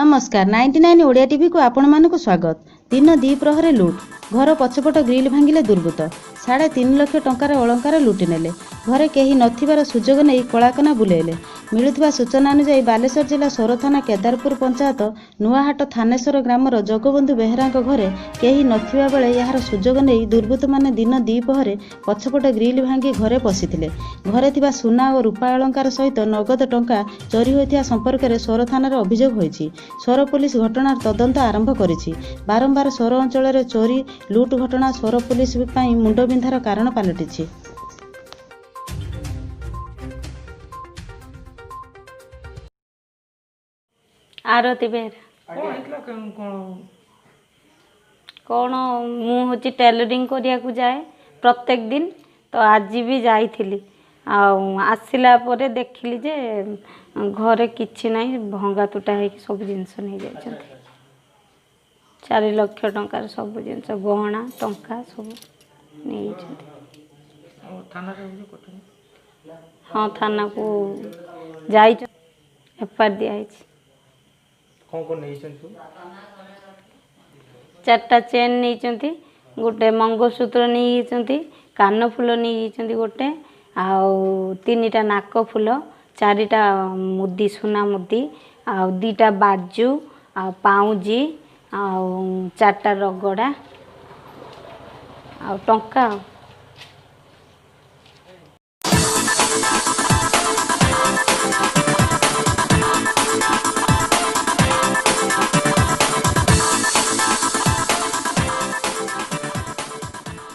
नमस्कार 99 ओडिया टीवी को आपण मानक स्वागत। दिन द्विप्रहरे लुट घर पछपट ग्रिल भांगिले दुर्बृत्त 3.5 लाख टंकार अलंकार लुटि नेले। घरे केही नथिबार सुजोग नहीं कलाकना बुलेले। मिलुथिबा सूचना अनुसार बालेश्वर जिला सोर थाना केदारपुर पंचायत नुआहाट थानेश्वर ग्रामर जगबंधु बेहरांक घरे केही नथिबा बेले यार सुजोग नहीं दुर्बृत्त माने दिन द्विप्रहरे पछपट ग्रिल भांगी घरे पशिथिले। घरे थिबा सुना और रूपा अलंकार सहित नगद टंका चोरी होइथिया संपर्क में सोर थाना अभियोग होइछि। सोर पुलिस घटनार तदंत आरंभ करिछि। बारंबार सोर अंचल में चोरी लुट घटना सोर पुलिस मुंडबिंधार कारण पलटिछि। आरती बेहरा कौन मुझे टेलरिंग करिया जाए प्रत्येक दिन, तो आज भी जाइली आसला पर देखिली जे घरे किछि नहीं भंगा तुटा है सब जिनस नहीं जाइछन। 4 लाख टंकार सब जिनस गहना टंका सब नहीं हाँ थाना को जाई एफआईआर दिया। चारटा चेन नहीं, गोटे मंगलसूत्र नहीं, कानफुल नहीं गोटे, आउ 3टा नाक फुल, 4टा मुदी सुना मुदी, आउ 2टा बाजू, आउ पाउजी, आउ 4टा रगड़ा, आउ टंका